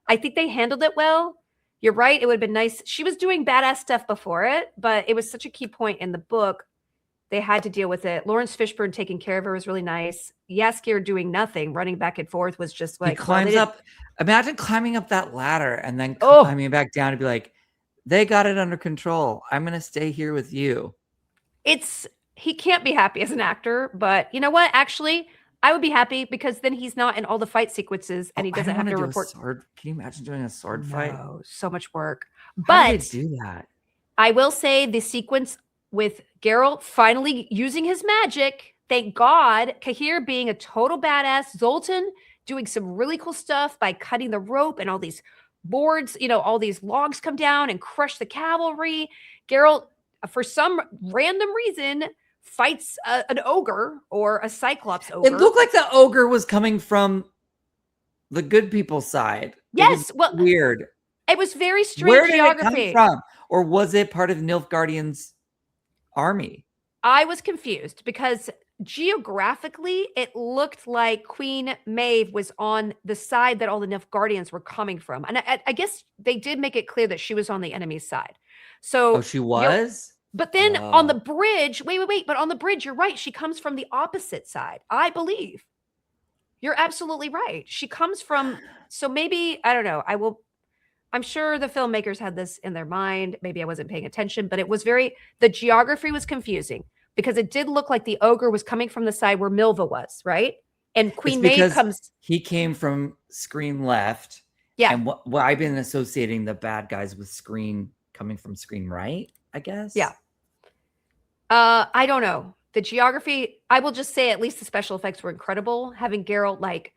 I think they handled it well. You're right. It would have been nice. She was doing badass stuff before it, but it was such a key point in the book. They had to deal with it. Lawrence Fishburne taking care of her was really nice. Yaskier doing nothing, running back and forth was just he like, climbs up. Imagine climbing up that ladder and then oh, climbing back down to be like, they got it under control. I'm gonna stay here with you. he can't be happy as an actor, but you know what? Actually, I would be happy because then he's not in all the fight sequences and he doesn't have to report. Sword. Can you imagine doing a sword fight? No, so much work. How did But they do that? I will say the sequence with Geralt finally using his magic, thank God, Cahir being a total badass, Zoltan doing some really cool stuff by cutting the rope and all these boards, all these logs come down and crush the cavalry. Geralt, for some random reason, fights an ogre or a cyclops ogre. It looked like the ogre was coming from the good people's side. Yes, well, weird. It was very strange. Where did geography. it come from? Or was it part of Nilfgaardian's army? I was confused because geographically, it looked like Queen Maeve was on the side that all the Nilfgaardians were coming from. And I guess they did make it clear that she was on the enemy's side. So she was? But then on the bridge, wait. But on the bridge, you're right. She comes from the opposite side, I believe. You're absolutely right. She comes from, so maybe, I don't know. I'm sure the filmmakers had this in their mind. Maybe I wasn't paying attention, but it was the geography was confusing because it did look like the ogre was coming from the side where Milva was, right? And Queen Maeve comes. He came from screen left. Yeah. And what I've been associating the bad guys with screen coming from screen right, I guess. Yeah. I don't know. The geography, I will just say at least the special effects were incredible. Having Geralt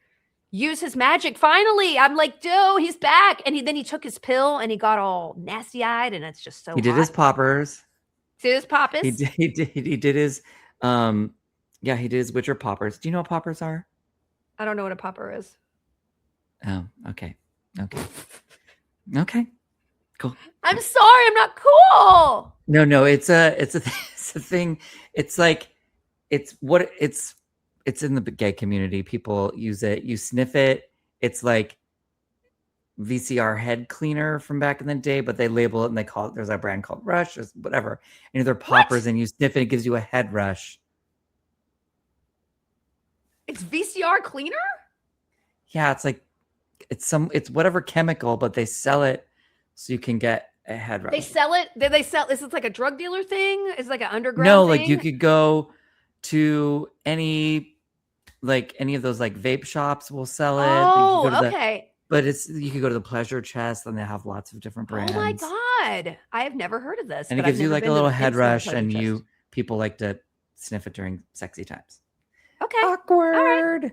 use his magic. Finally, I'm like, dude, he's back. And then he took his pill and he got all nasty eyed, and it's just so. He did his poppers. Did his poppers? He did his. Yeah, he did his Witcher poppers. Do you know what poppers are? I don't know what a popper is. Oh, okay, okay, cool. I'm sorry, I'm not cool. No, it's a thing. It's like it's in the gay community. People use it. You sniff it it's like VCR head cleaner from back in the day, but they label it and they call it, there's a brand called Rush or whatever. And they're poppers What? and you sniff it, it gives you a head rush. It's VCR cleaner? Yeah, it's like it's whatever chemical, but they sell it so you can get a head rush. They sell it? They sell is it like a drug dealer thing? Is it like an underground No, thing? like you could go to any of those like vape shops will sell it. Oh, okay. But you could go to the Pleasure Chest and they have lots of different brands. Oh my God. I have never heard of this. And it but I've gives you never like a been to little the head inside of the rush, Pleasure and Chest. people like to sniff it during sexy times. Okay. All right. Awkward.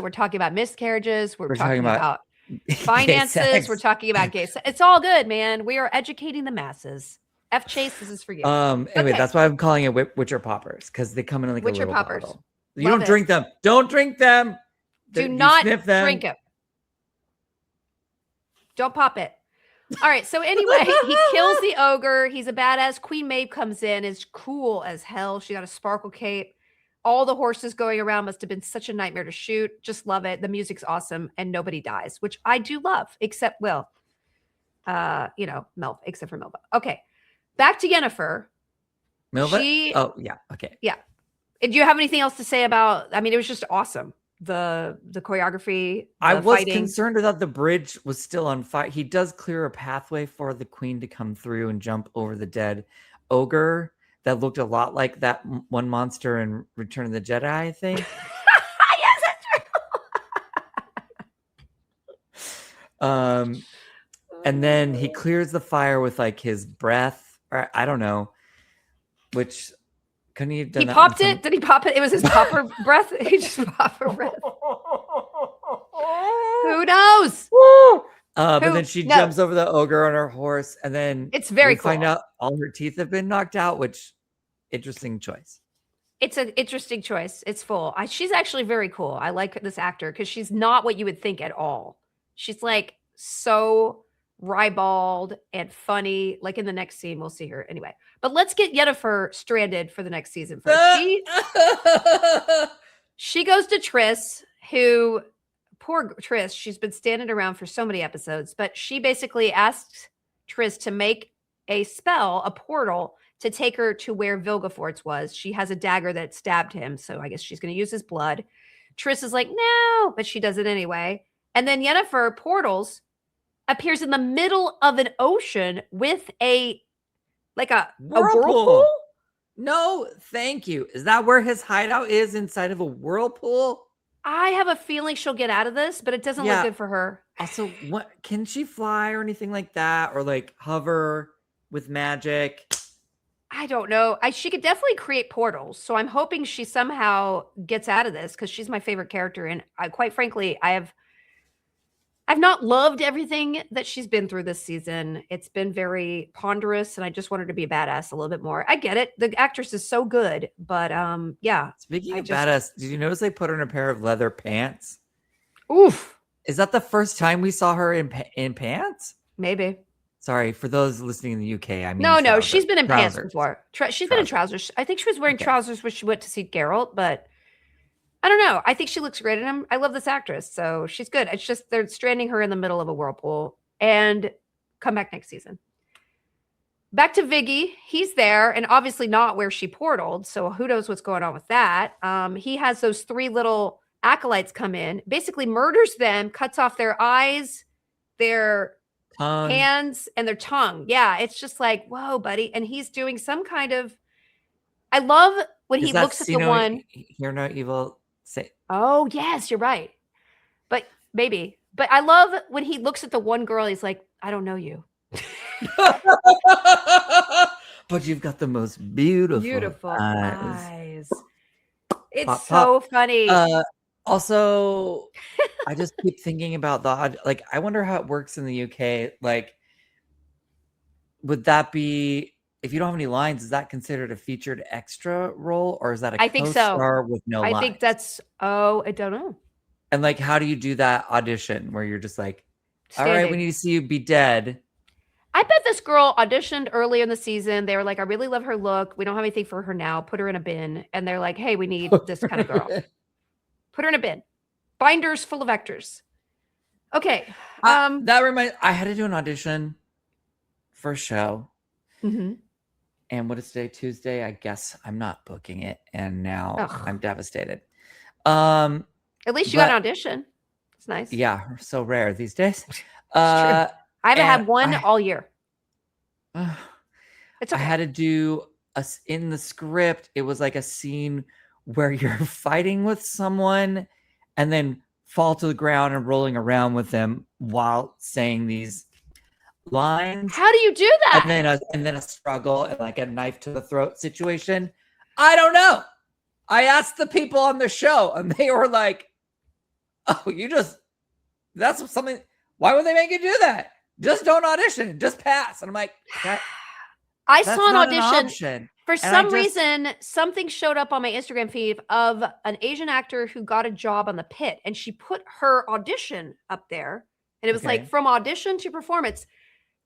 We're talking about miscarriages. We're talking about gay finances. sex. We're talking about gay sex. It's all good, man. We are educating the masses. F Chase, this is for you. Anyway, Okay. that's why I'm calling it Witcher Poppers, because they come in like Witcher a little Poppers. bottle. You Love don't it. drink them. Don't drink them. Do not sniff them. drink it. Don't pop it. All right. So anyway, he kills the ogre. He's a badass. Queen Maeve comes in. Is cool as hell. She got a sparkle cape. All the horses going around must have been such a nightmare to shoot. Just love it. The music's awesome, and nobody dies, which I do love, except Melva, except for Melva. Okay. Back to Yennefer. Melva? Oh, yeah. Okay. Yeah. Do you have anything else to say about? I mean, it was just awesome. The choreography. I was fighting. concerned that the bridge was still on fire. He does clear a pathway for the queen to come through and jump over the dead ogre that looked a lot like that one monster in Return of the Jedi, I think. Yes, that's true. And then he clears the fire with like his breath, or I don't know, which couldn't he have done? He popped it. Did he pop it? It was his popper breath. He just popped her breath. Who knows? But then she jumps over the ogre on her horse, and then it's very cool. Find out all her teeth have been knocked out, which interesting choice. It's an interesting choice. It's full. She's actually very cool. I like this actor because she's not what you would think at all. She's like so ribald and funny. Like in the next scene, we'll see her anyway. But let's get Yennefer stranded for the next season first. She goes to Triss, who, poor Triss, she's been standing around for so many episodes, but she basically asks Triss to make a spell, a portal, to take her to where Vilgefortz was. She has a dagger that stabbed him, so I guess she's going to use his blood. Triss is like, no, but she does it anyway. And then Yennefer portals, appears in the middle of an ocean with a whirlpool? No, thank you. Is that where his hideout is, inside of a whirlpool? I have a feeling she'll get out of this, but it doesn't look good for her. Also, what can she fly or anything like that, or like hover with magic? I don't know. She could definitely create portals, so I'm hoping she somehow gets out of this because she's my favorite character, and quite frankly, I've not loved everything that she's been through this season. It's been very ponderous, and I just want her to be a badass a little bit more. I get it. The actress is so good, but yeah. Speaking of badass, did you notice they put her in a pair of leather pants? Oof. Is that the first time we saw her in pants? Maybe. Sorry, for those listening in the UK, I mean No, she's been in pants before. She's been in trousers. I think she was wearing trousers when she went to see Geralt, but I don't know. I think she looks great in him. I love this actress, so she's good. It's just they're stranding her in the middle of a whirlpool, and come back next season. Back to Viggy. He's there, and obviously not where she portaled, so who knows what's going on with that. He has those 3 little acolytes come in, basically murders them, cuts off their eyes, their hands, and their tongue. Yeah, it's just like, whoa, buddy. And he's doing some kind of, I love when he looks at the one. Hear no evil. Say. Oh, yes, you're right. But maybe. But I love when he looks at the one girl, he's like, I don't know you. But you've got the most beautiful eyes. It's pop, so pop. Funny. Also, I just keep thinking about I wonder how it works in the UK. Like, would that be, if you don't have any lines, is that considered a featured extra role, or is that a co-star with no lines? I think that's, I don't know. And like, how do you do that audition where you're just like, all right, we need to see you be dead? I bet this girl auditioned early in the season. They were like, I really love her look. We don't have anything for her now. Put her in a bin. And they're like, hey, we need this kind of girl. Put her in a bin. Binders full of vectors. Okay. That reminds. I had to do an audition for a show, mhm. and what is today? Tuesday. I guess I'm not booking it, and now Ugh. I'm devastated. Um, At least you got an but audition. It's nice. yeah, so rare these days. It's true. I haven't And had one all year. It's I okay. had to do in the script. It was like a scene where you're fighting with someone, and then fall to the ground and rolling around with them while saying these lines. How do you do that? And then a struggle and like a knife to the throat situation. I don't know. I asked the people on the show, and they were like, "Oh, that's something. Why would they make you do that? Just don't audition. Just pass." And I'm like, I that's saw an not audition. For some reason, something showed up on my Instagram feed of an Asian actor who got a job on The Pit, and she put her audition up there, and it was like from audition to performance.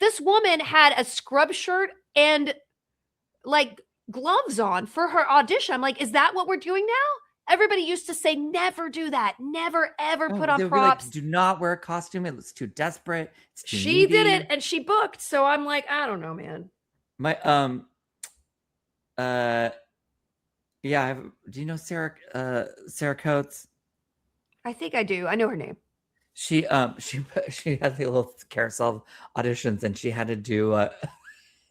This woman had a scrub shirt and like gloves on for her audition. I'm like, is that what we're doing now? Everybody used to say, never do that. Never, ever put on props. Like, do not wear a costume. It looks too desperate. It's too she needy. did it, and she booked. So I'm like, I don't know, man. My yeah. Do you know Sarah Coates? I think I do. I know her name. She had the little carousel auditions, and she had to do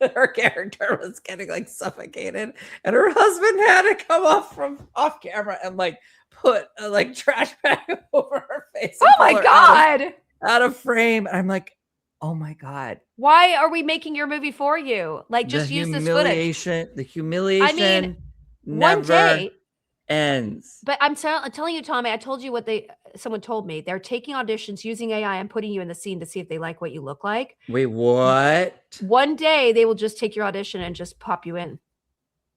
her character was getting like suffocated, and her husband had to come off camera and like put a like trash bag over her face. Oh my god! Out of frame. And I'm like, oh my god. Why are we making your movie for you? Like, just use this footage. The humiliation. I mean, never one day ends. But I'm telling you, Tommy, I told you what someone told me. They're taking auditions using AI and putting you in the scene to see if they like what you look like. Wait, what? One day they will just take your audition and just pop you in.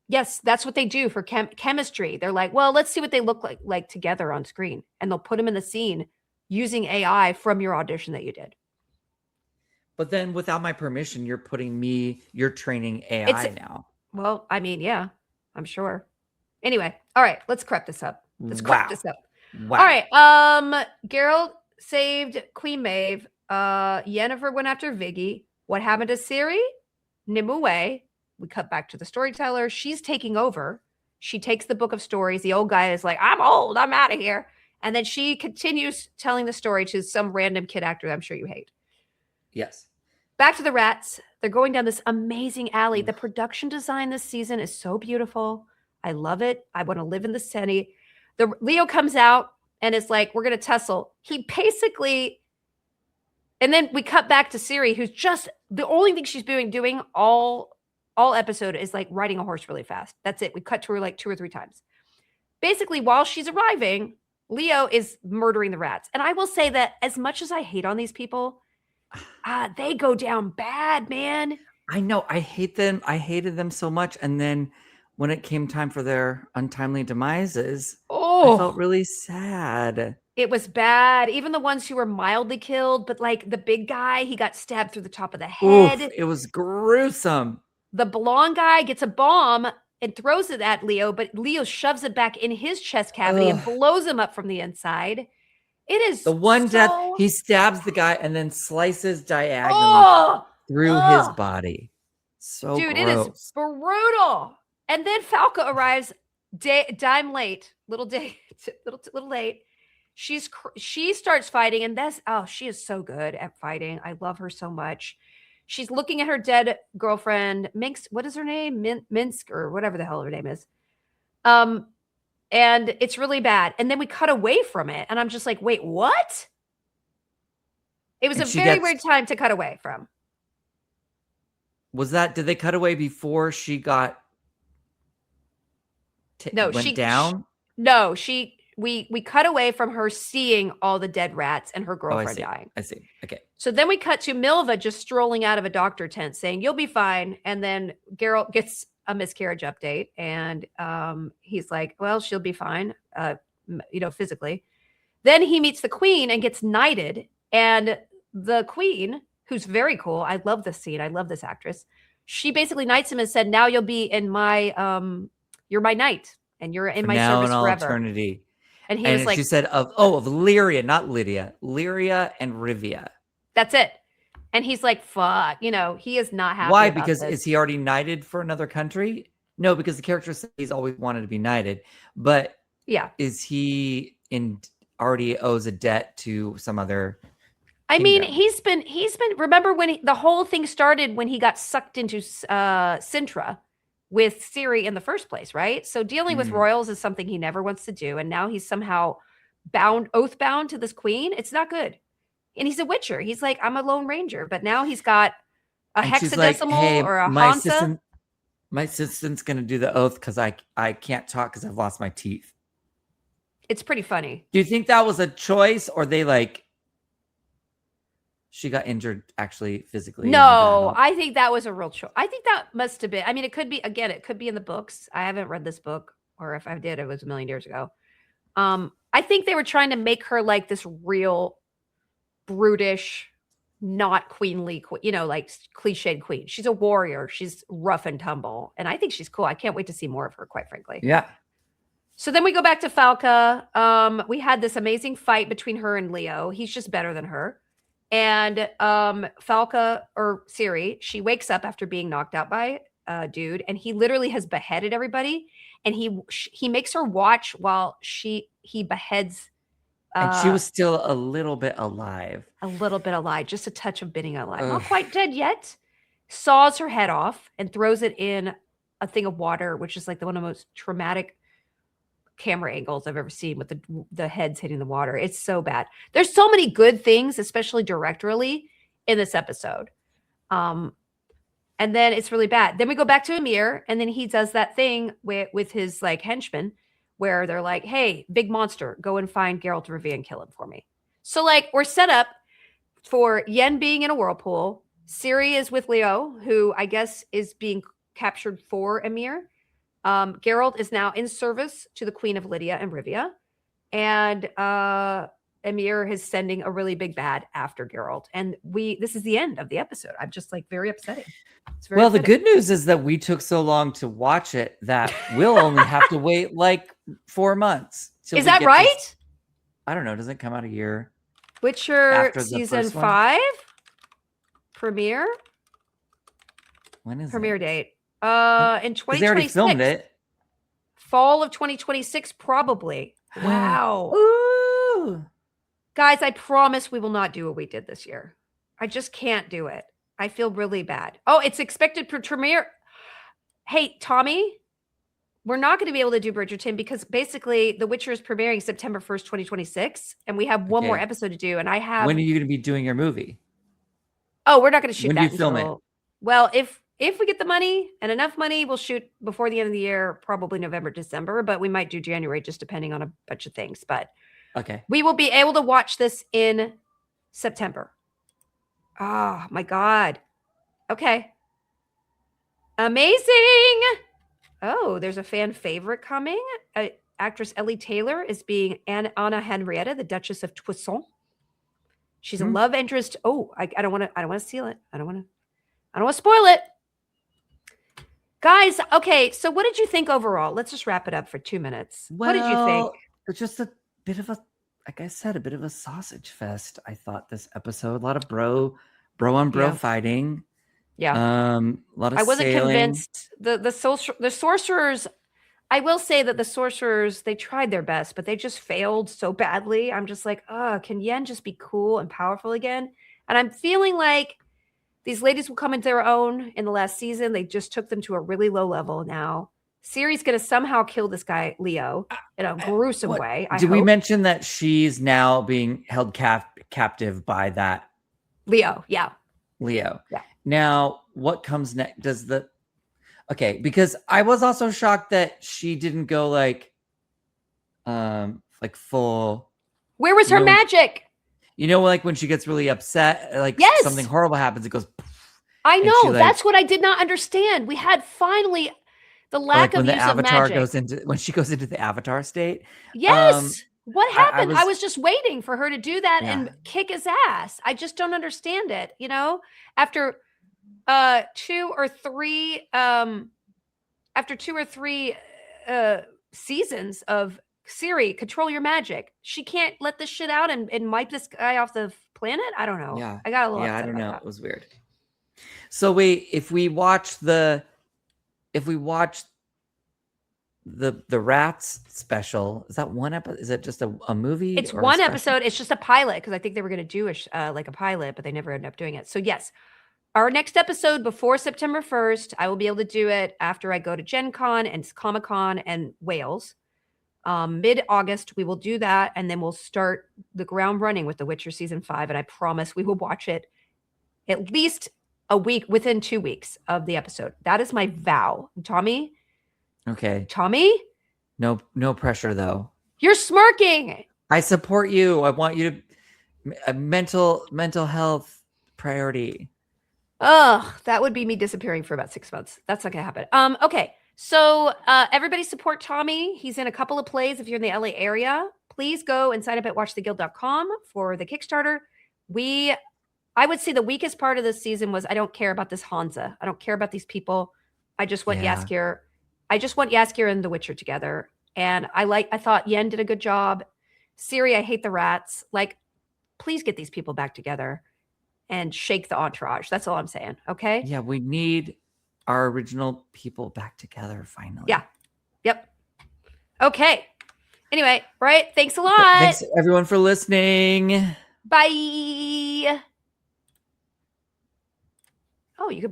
Yes, that's what they do for chemistry. They're like, well, let's see what they look like together on screen. And they'll put them in the scene using AI from your audition that you did. But then without my permission, you're training AI now. Well, I mean, yeah, I'm sure. Anyway, all right, let's crap this up. Wow. All right, Geralt saved Queen Maeve. Yennefer went after Viggy. What happened to Ciri? Nimue. We cut back to the storyteller. She's taking over. She takes the book of stories. The old guy is like, I'm old. I'm out of here. And then she continues telling the story to some random kid actor that I'm sure you hate. Yes. Back to the rats. They're going down this amazing alley. The production design this season is so beautiful. I love it. I want to live in the city. Leo comes out and is like, we're going to tussle. He basically, and then we cut back to Ciri, who's just, the only thing she's doing all episode is like riding a horse really fast. That's it. We cut to her like 2 or 3 times. Basically, while she's arriving, Leo is murdering the rats. And I will say that as much as I hate on these people, they go down bad, man. I know. I hate them. I hated them so much. And then when it came time for their untimely demises, I felt really sad. It was bad. Even the ones who were mildly killed, but like the big guy, he got stabbed through the top of the head. Oof, it was gruesome. The blonde guy gets a bomb and throws it at Leo, but Leo shoves it back in his chest cavity and blows him up from the inside. It is the one death. He stabs the guy and then slices diagonally through his body. So dude, gross. It is brutal. And then Falca arrives dime late, little late. She starts fighting, and she is so good at fighting. I love her so much. She's looking at her dead girlfriend, Minsk. What is her name? Minsk or whatever the hell her name is. And it's really bad. And then we cut away from it, and I'm just like, wait, what? It was a very weird time to cut away from. Did they cut away before she got went down? We cut away from her seeing all the dead rats and her girlfriend dying. I see. Okay. So then we cut to Milva just strolling out of a doctor tent saying, you'll be fine. And then Geralt gets a miscarriage update. And he's like, well, she'll be fine, physically. Then he meets the queen and gets knighted. And the queen, who's very cool. I love this scene. I love this actress. She basically knights him and said, now you'll be in my, you're my knight and you're in my service forever. Eternity. And he was And she like, said of Lyria, not Lydia, Lyria and Rivia. that's it. And he's like, fuck, he is not happy Why? about Because this. is he already knighted for another country? No, because the character says he's always wanted to be knighted. But Yeah. is he already owes a debt to some other I mean, kingdom? he's been remember when the whole thing started when he got sucked into Sintra with Ciri in the first place, right? So dealing with royals is something he never wants to do, and now he's somehow oath bound to this queen. It's not good. And he's a witcher. He's like, I'm a lone ranger, but now he's got a And she's like, hexadecimal "Hey, or a my Hansa. assistant's gonna do the oath because I can't talk because I've lost my teeth." It's pretty funny. Do you think that was a choice, or they like she got injured actually physically? No, I think that was a real choice. I think that must have been. I mean, it could be it could be in the books. I haven't read this book, or if I did, it was a million years ago. I think they were trying to make her like this real brutish, not queenly, like cliched queen. She's a warrior. She's rough and tumble, and I think she's cool. I can't wait to see more of her, quite frankly. Yeah. So then we go back to Falca. We had this amazing fight between her and Leo. He's just better than her. And Falca or Ciri, she wakes up after being knocked out by a dude, and he literally has beheaded everybody. And he makes her watch while he beheads. And she was still a little bit alive. A little bit alive, just a touch of being alive. Not quite dead yet. Saws her head off and throws it in a thing of water, which is like one of the most traumatic camera angles I've ever seen with the heads hitting the water. It's so bad. There's so many good things, especially directorially, in this episode. And then it's really bad. Then we go back to Amir, and then he does that thing with his like henchmen where they're like, hey, big monster, go and find Geralt of Rivia and kill him for me. So like we're set up for Yen being in a whirlpool. Ciri is with Leo, who I guess is being captured for Amir. Geralt is now in service to the Queen of Lydia and Rivia. And Amir is sending a really big bad after Geralt. And this is the end of the episode. I'm just like very upsetting. Well, the good news is that we took so long to watch it that we'll only have to wait like 4 months. Is that right? I don't know. Doesn't it come out a year? Witcher season 5 premiere. When is premiere date? In 2026. They already filmed it. Fall of 2026, probably. Wow. Ooh. Guys, I promise we will not do what we did this year. I just can't do it. I feel really bad. Oh, it's expected for premiere. Hey, Tommy, we're not going to be able to do Bridgerton because basically The Witcher is premiering September 1st, 2026. And we have one more episode to do. And I have. When are you going to be doing your movie? Oh, we're not going to shoot that. When do you film it? Well, if we get the money and enough money, we'll shoot before the end of the year, probably November, December, but we might do January, just depending on a bunch of things. But okay, we will be able to watch this in September. Oh my God. Okay. Amazing. Oh, there's a fan favorite coming. Actress Ellie Taylor is being Anna Henrietta, the Duchess of Toussaint. She's a love interest. Oh, I don't want to steal it. I don't want to spoil it. Guys, okay, so what did you think overall? Let's just wrap it up for 2 minutes. What did you think? It's just a bit of like I said, a bit of a sausage fest. I thought this episode, a lot of bro on bro fighting. Yeah. A lot of I wasn't sailing. convinced. The sorcerers, I will say that the sorcerers, they tried their best, but they just failed so badly. I'm just like, can Yen just be cool and powerful again? And I'm feeling like these ladies will come into their own in the last season. They just took them to a really low level now. Ciri's going to somehow kill this guy, Leo, in a gruesome way. Did we mention that she's now being held captive by that? Leo, yeah. Leo. Yeah. Now, what comes next? Because I was also shocked that she didn't go like full. Where was her magic? You know, like when she gets really upset, like something horrible happens, it goes. I know. That's what I did not understand. We had finally the lack of use of magic. When she goes into the avatar state. Yes. What happened? I was just waiting for her to do that and kick his ass. I just don't understand it. You know, after 2 or 3 seasons of Siri, control your magic. She can't let this shit out and wipe this guy off the planet? I don't know. Yeah. I got a little Yeah, I upset don't about know. that. It was weird. So wait, if we watch the rats special, is that one episode? Is it just a movie? It's or a one special? episode. It's just a pilot because I think they were going to do like a pilot, but they never ended up doing it. So yes, our next episode before September 1st, I will be able to do it after I go to Gen Con and Comic Con and Wales. Mid-August, we will do that, and then we'll start the ground running with The Witcher season 5. And I promise we will watch it at least a week within 2 weeks of the episode. That is my vow. Tommy? Okay. Tommy? No pressure though. You're smirking. I support you. I want you to mental health priority. Ugh, that would be me disappearing for about 6 months. That's not gonna happen. Okay. So everybody support Tommy. He's in a couple of plays. If you're in the LA area, please go and sign up at watchtheguild.com for the Kickstarter. I would say the weakest part of this season was I don't care about this Hansa. I don't care about these people. I just want Jaskier. I just want Jaskier and The Witcher together. And I thought Yen did a good job. Siri, I hate the rats. Like, please get these people back together and shake the entourage. That's all I'm saying. Okay. Yeah, we need our original people back together finally. Yeah. Yep. Okay. Anyway, right. Thanks a lot. Thanks everyone for listening. Bye. Oh, you could